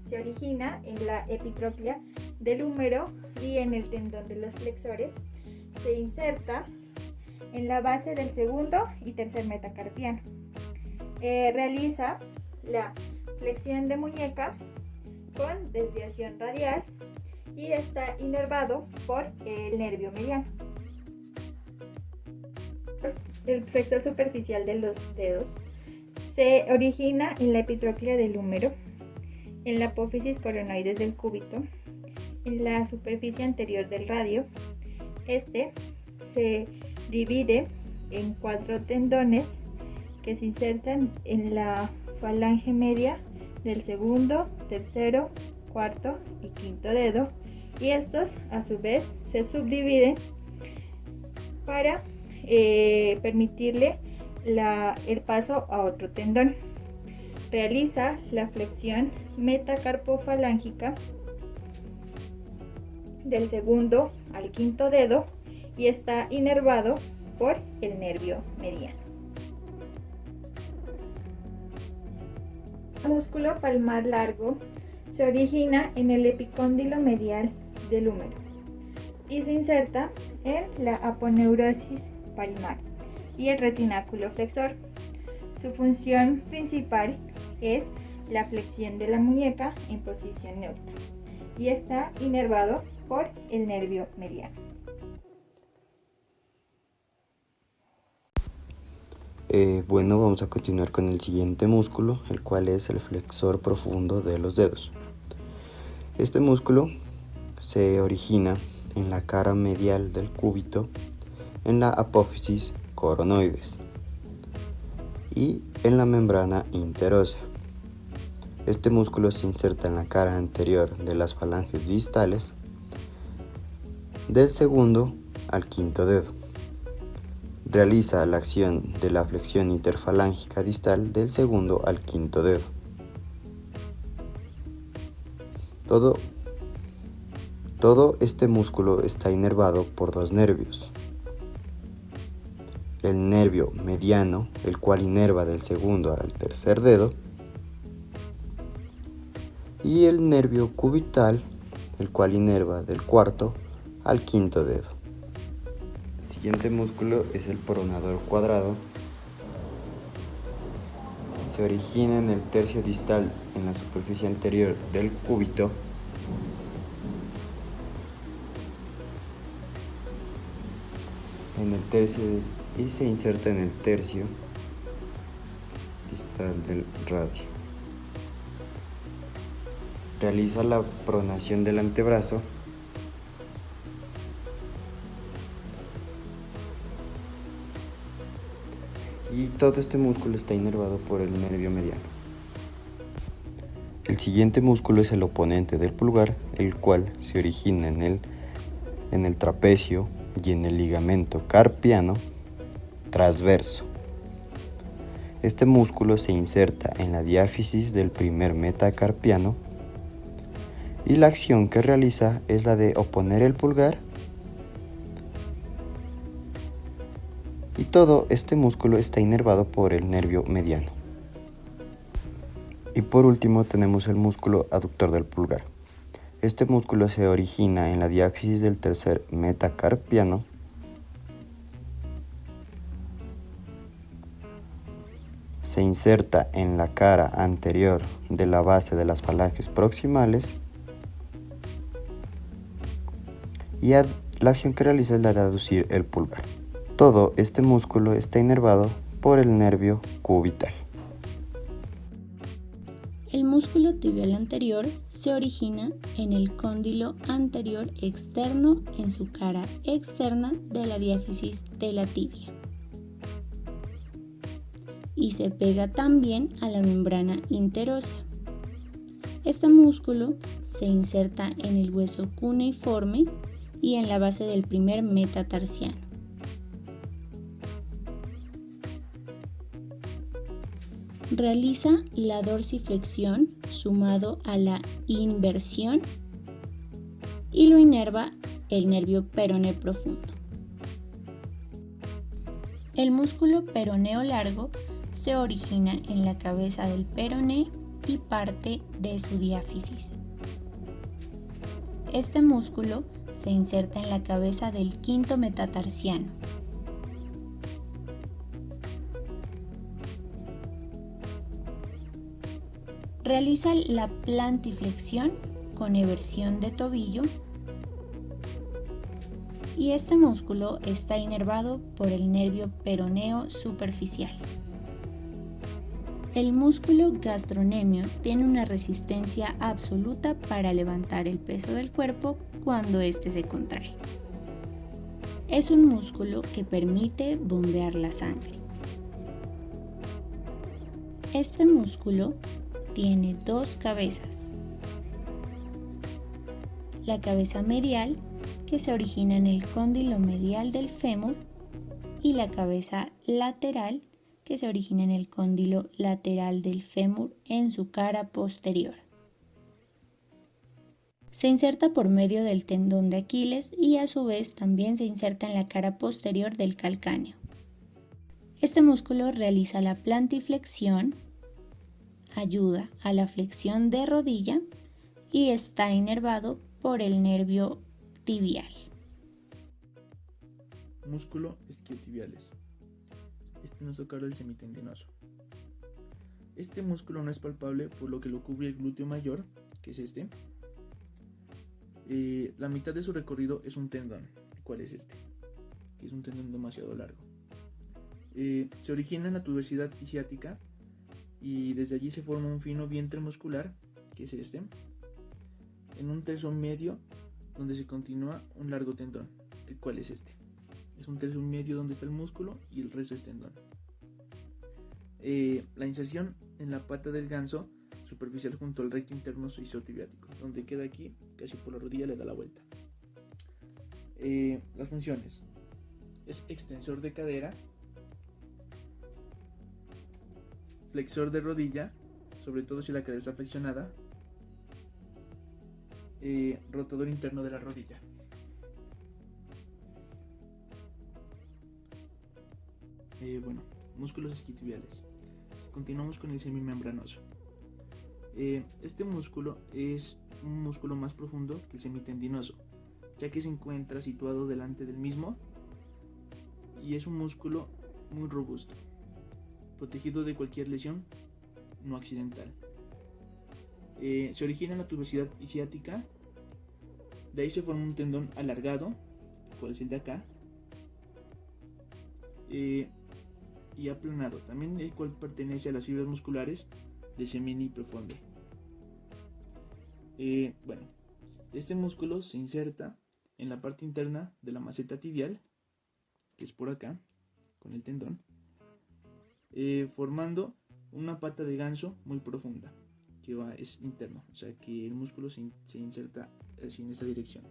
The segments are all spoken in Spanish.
se origina en la epitroclea del húmero y en el tendón de los flexores. Se inserta en la base del segundo y tercer metacarpiano. Realiza la flexión de muñeca con desviación radial y está inervado por el nervio mediano. El flexor superficial de los dedos se origina en la epitroclea del húmero, en la apófisis coronoides del cúbito, en la superficie anterior del radio. Este se divide en 4 tendones que se insertan en la falange media del segundo, tercero, cuarto y quinto dedo, y estos a su vez se subdividen para permitirle el paso a otro tendón. Realiza la flexión metacarpofalángica del segundo al quinto dedo y está inervado por el nervio mediano. El músculo palmar largo se origina en el epicóndilo medial del húmero y se inserta en la aponeurosis palmar y el retináculo flexor. Su función principal es la flexión de la muñeca en posición neutra y está inervado por el nervio mediano. Bueno, vamos a continuar con el siguiente músculo, el cual es el flexor profundo de los dedos. Este músculo se origina en la cara medial del cúbito, en la apófisis coronoides y en la membrana interósea. Este músculo se inserta en la cara anterior de las falanges distales del segundo al quinto dedo. Realiza la acción de la flexión interfalángica distal del segundo al quinto dedo. Todo este músculo está inervado por 2 nervios. El nervio mediano, el cual inerva del segundo al tercer dedo, y el nervio cubital, el cual inerva del cuarto al quinto dedo. El siguiente músculo es el pronador cuadrado. Se origina en el tercio distal en la superficie anterior del cúbito. Y se inserta en el tercio distal del radio. Realiza la pronación del antebrazo y todo este músculo está inervado por el nervio mediano. El siguiente músculo es el oponente del pulgar, el cual se origina en el trapecio y en el ligamento carpiano transverso. Este músculo se inserta en la diáfisis del primer metacarpiano y la acción que realiza es la de oponer el pulgar, y todo este músculo está inervado por el nervio mediano. Y por último tenemos el músculo aductor del pulgar. Este músculo se origina en la diáfisis del tercer metacarpiano se inserta en la cara anterior de la base de las falanges proximales y la acción que realiza es la de aducir el pulgar. Todo este músculo está inervado por el nervio cubital. El músculo tibial anterior se origina en el cóndilo anterior externo en su cara externa de la diáfisis de la tibia y se pega también a la membrana interósea. Este músculo se inserta en el hueso cuneiforme y en la base del primer metatarsiano. Realiza la dorsiflexión sumado a la inversión y lo inerva el nervio peroné profundo. El músculo peroneo largo se origina en la cabeza del peroné y parte de su diáfisis. Este músculo se inserta en la cabeza del quinto metatarsiano. Realiza la plantiflexión con eversión de tobillo y este músculo está inervado por el nervio peroneo superficial. El músculo gastrocnemio tiene una resistencia absoluta para levantar el peso del cuerpo cuando éste se contrae. Es un músculo que permite bombear la sangre. Este músculo tiene dos cabezas. La cabeza medial, que se origina en el cóndilo medial del fémur, y la cabeza lateral, que se origina en el cóndilo lateral del fémur en su cara posterior. Se inserta por medio del tendón de Aquiles y a su vez también se inserta en la cara posterior del calcáneo. Este músculo realiza la plantiflexión, ayuda a la flexión de rodilla y está inervado por el nervio tibial. Músculo isquiotibiales. Este es nuestro cardio semitendinoso. Este músculo no es palpable, por lo que lo cubre el glúteo mayor, que es este. La mitad de su recorrido es un tendón, el cual es este, que es un tendón demasiado largo. Se origina en la tuberosidad isquiática y desde allí se forma un fino vientre muscular, que es este, en un tercio medio donde se continúa un largo tendón, el cual es este. Es un tercio medio donde está el músculo y el resto es tendón. La inserción en la pata del ganso superficial junto al recto interno isquiotibiático, donde queda aquí, casi por la rodilla, le da la vuelta. Las funciones: es extensor de cadera, flexor de rodilla, sobre todo si la cadera está flexionada, rotador interno de la rodilla. Músculos isquiotibiales. Continuamos con el semimembranoso. Este músculo es un músculo más profundo que el semitendinoso, ya que se encuentra situado delante del mismo y es un músculo muy robusto, protegido de cualquier lesión no accidental. Se origina en la tuberosidad isquiática, de ahí se forma un tendón alargado, cual es el de acá, y aplanado, también el cual pertenece a las fibras musculares de semini profonde. Este músculo se inserta en la parte interna de la maceta tibial, que es por acá, con el tendón, formando una pata de ganso muy profunda, que es interno, o sea que el músculo se inserta así en esta dirección.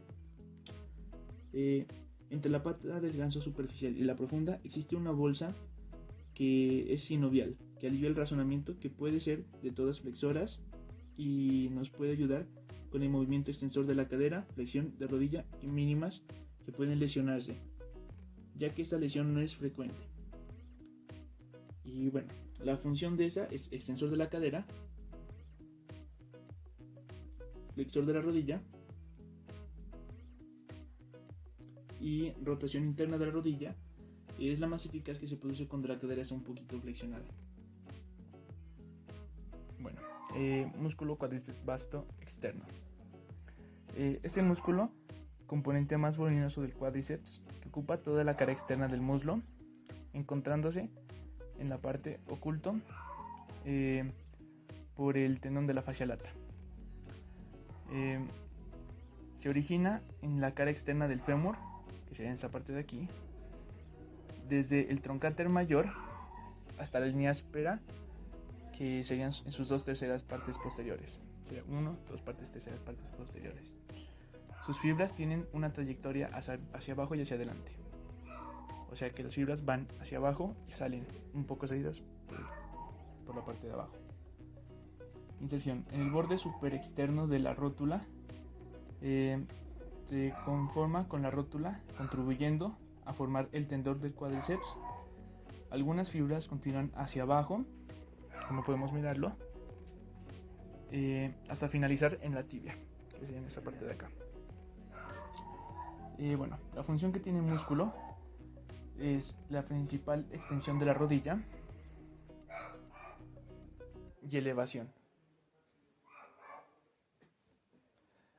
Entre la pata del ganso superficial y la profunda existe una bolsa que es sinovial, que alivia el razonamiento, que puede ser de todas flexoras y nos puede ayudar con el movimiento extensor de la cadera, flexión de rodilla y mínimas que pueden lesionarse, ya que esta lesión no es frecuente. Y la función de esa es extensor de la cadera, flexor de la rodilla y rotación interna de la rodilla. Es la más eficaz, que se produce cuando la cadera está un poquito flexionada. Músculo cuádriceps vasto externo. Este músculo, componente más voluminoso del cuádriceps, que ocupa toda la cara externa del muslo, encontrándose en la parte oculto por el tendón de la fascia lata. Se origina en la cara externa del fémur, que sería en esta parte de aquí, desde el trocánter mayor hasta la línea áspera, que serían en sus 2/3 partes posteriores. Sería 2 partes terceras partes posteriores. Sus fibras tienen una trayectoria hacia abajo y hacia adelante. O sea que las fibras van hacia abajo y salen un poco salidas por la parte de abajo. Inserción. En el borde superexterno de la rótula se conforma con la rótula, contribuyendo a formar el tendón del cuádriceps. Algunas fibras continúan hacia abajo, como podemos mirarlo, hasta finalizar en la tibia, que sería en esa parte de acá. Bueno, la función que tiene el músculo es la principal extensión de la rodilla y elevación.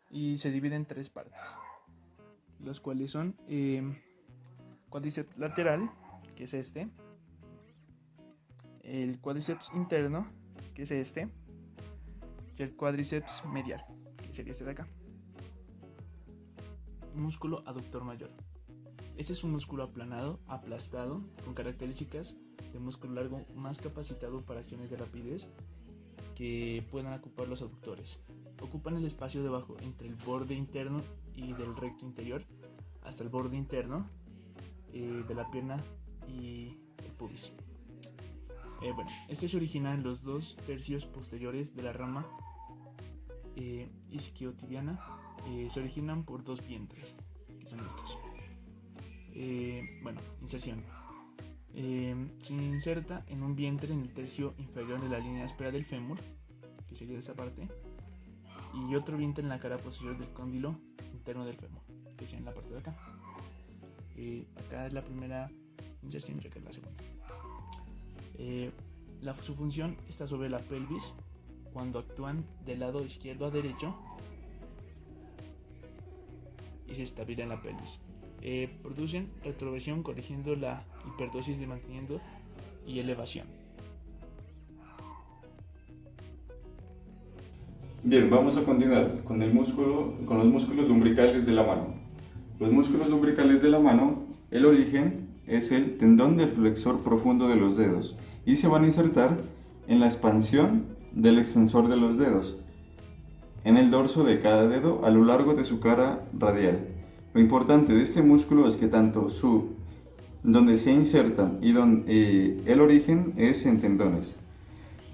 Y se divide en 3 partes, las cuales son cuádriceps lateral, que es este, el cuádriceps interno, que es este, y el cuádriceps medial, que sería este de acá. Músculo aductor mayor. Este es un músculo aplanado, aplastado, con características de músculo largo más capacitado para acciones de rapidez que puedan ocupar los aductores. Ocupan el espacio debajo entre el borde interno y del recto interior hasta el borde interno de la pierna y el pubis. Bueno, este se origina en los 2 tercios posteriores de la rama isquiotibiana. Se originan por 2 vientres, que son estos. Bueno, inserción. Se inserta en un vientre en el tercio inferior de la línea áspera del fémur, que sería esa parte, y otro vientre en la cara posterior del cóndilo interno del fémur, que sería en la parte de acá. Acá es la primera inserción y acá es la segunda. Su función está sobre la pelvis cuando actúan del lado izquierdo a derecho y se estabilizan la pelvis. Producen retroversión corrigiendo la hiperdosis de mantenimiento y elevación. Bien, vamos a continuar con los músculos lumbricales de la mano. Los músculos lumbricales de la mano, el origen es el tendón del flexor profundo de los dedos y se van a insertar en la expansión del extensor de los dedos, en el dorso de cada dedo a lo largo de su cara radial. Lo importante de este músculo es que tanto donde se insertan y el origen es en tendones.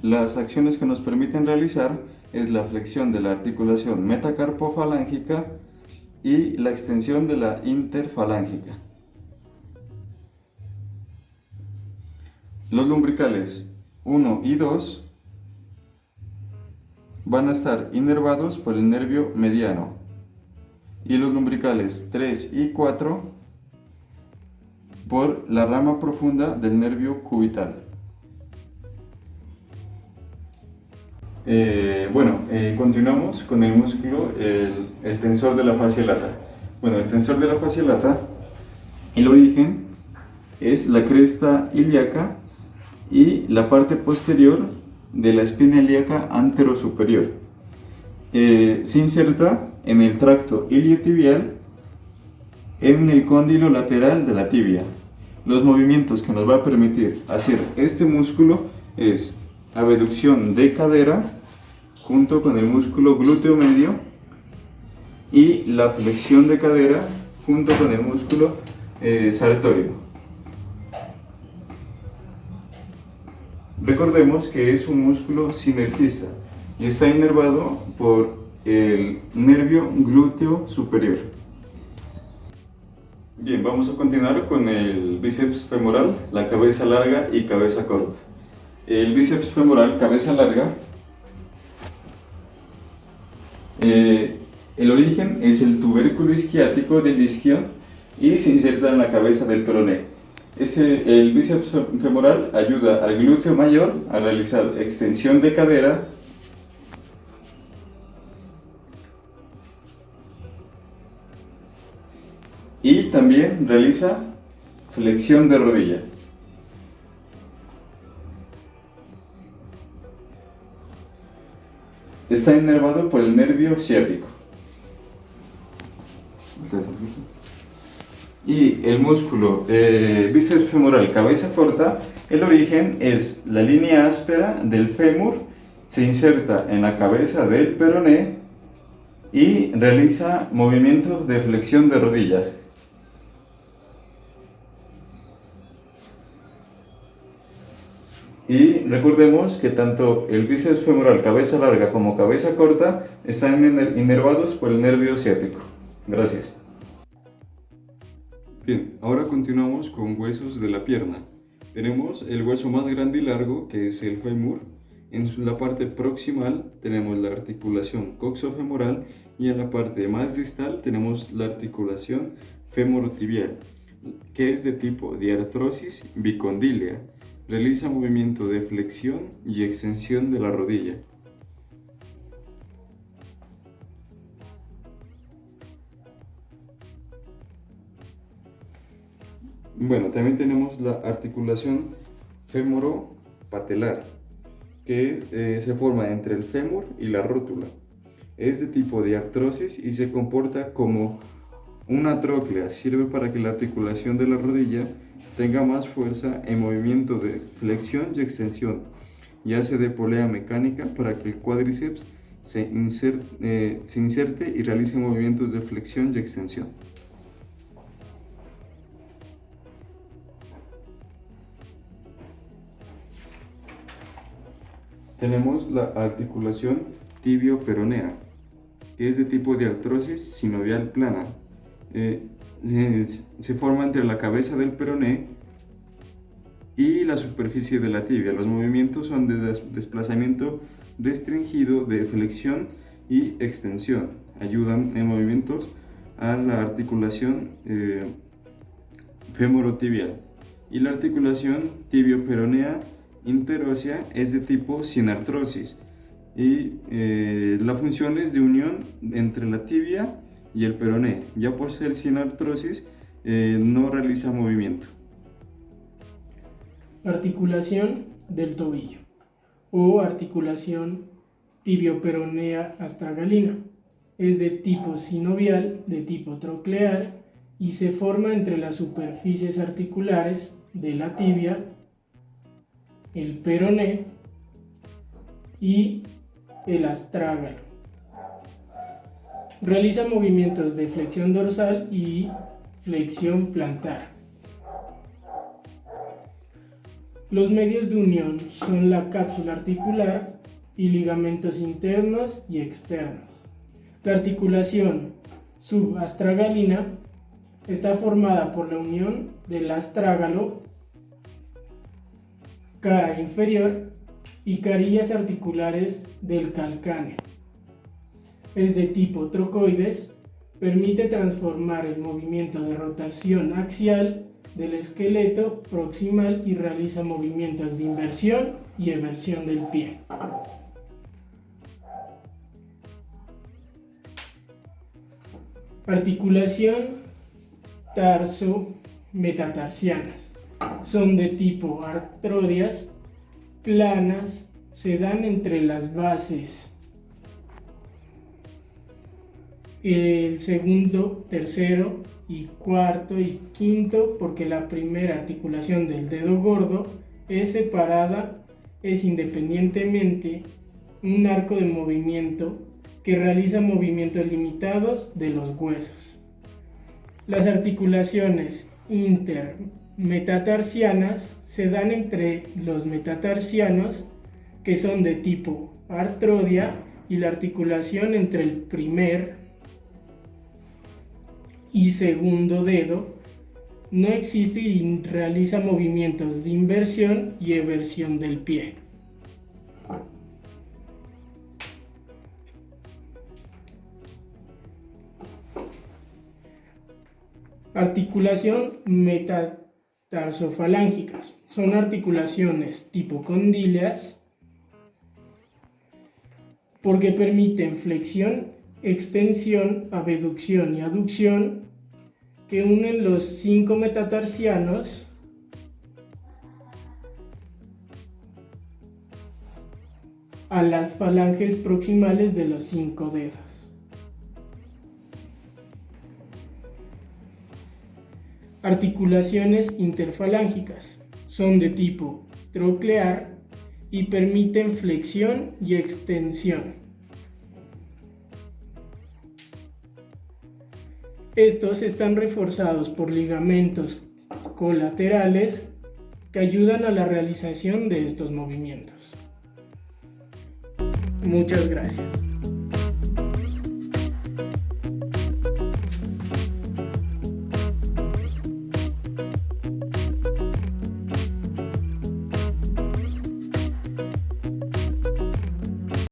Las acciones que nos permiten realizar es la flexión de la articulación metacarpofalángica y la extensión de la interfalángica. Los lumbricales 1 y 2 van a estar inervados por el nervio mediano y los lumbricales 3 y 4 por la rama profunda del nervio cubital. Continuamos con el músculo, el tensor de la fascia lata. Bueno, el tensor de la fascia lata, el origen es la cresta ilíaca y la parte posterior de la espina ilíaca anterosuperior. Se inserta en el tracto iliotibial en el cóndilo lateral de la tibia. Los movimientos que nos va a permitir hacer este músculo es abducción de cadera junto con el músculo glúteo medio y la flexión de cadera junto con el músculo sartorio. Recordemos que es un músculo sinergista y está inervado por el nervio glúteo superior. Bien, vamos a continuar con el bíceps femoral, la cabeza larga y cabeza corta. El bíceps femoral, cabeza larga, el origen es el tubérculo isquiático del isquion y se inserta en la cabeza del peroné. El bíceps femoral ayuda al glúteo mayor a realizar extensión de cadera y también realiza flexión de rodilla. Está inervado por el nervio ciático. Y el músculo bíceps femoral cabeza corta, el origen es la línea áspera del fémur, se inserta en la cabeza del peroné y realiza movimientos de flexión de rodilla. Y recordemos que tanto el bíceps femoral cabeza larga como cabeza corta están inervados por el nervio ciático. Gracias. Bien, ahora continuamos con huesos de la pierna. Tenemos el hueso más grande y largo, que es el fémur, En la parte proximal tenemos la articulación coxofemoral y en la parte más distal tenemos la articulación femorotibial, que es de tipo diartrosis bicondílea. Realiza movimiento de flexión y extensión de la rodilla. Bueno, también tenemos la articulación femoropatelar, que se forma entre el fémur y la rótula. Es de tipo diartrosis y se comporta como una tróclea. Sirve para que la articulación de la rodilla tenga más fuerza en movimiento de flexión y extensión, y hace de polea mecánica para que el cuádriceps se inserte y realice movimientos de flexión y extensión. Tenemos la articulación tibio-peronea, que es de tipo de artrosis sinovial plana. Se forma entre la cabeza del peroné y la superficie de la tibia. Los movimientos son de desplazamiento restringido de flexión y extensión. Ayudan en movimientos a la articulación femorotibial. Y la articulación tibio-peronea interósea es de tipo sinartrosis y la función es de unión entre la tibia y el peroné. Ya por ser sinartrosis no realiza movimiento. Articulación del tobillo o articulación tibio-peronea astragalina. Es de tipo sinovial, de tipo troclear y se forma entre las superficies articulares de la tibia, el peroné y el astrágalo. Realiza movimientos de flexión dorsal y flexión plantar. Los medios de unión son la cápsula articular y ligamentos internos y externos. La articulación subastragalina está formada por la unión del astrágalo, cara inferior y carillas articulares del calcáneo. Es de tipo trocoides, permite transformar el movimiento de rotación axial del esqueleto proximal y realiza movimientos de inversión y eversión del pie. Articulación tarso-metatarsianas. Son de tipo artrodias, planas, se dan entre las bases. El segundo, tercero y cuarto y quinto, porque la primera articulación del dedo gordo es separada, es independientemente un arco de movimiento que realiza movimientos limitados de los huesos. Las articulaciones intermetatarsianas se dan entre los metatarsianos, que son de tipo artrodia, y la articulación entre el primer y segundo dedo no existe y realiza movimientos de inversión y eversión del pie. Articulación metatarsofalángicas. Son articulaciones tipo condilias porque permiten flexión, extensión, abducción y aducción que unen los 5 metatarsianos a las falanges proximales de los 5 dedos. Articulaciones interfalángicas. Son de tipo troclear y permiten flexión y extensión. Estos están reforzados por ligamentos colaterales que ayudan a la realización de estos movimientos. Muchas gracias.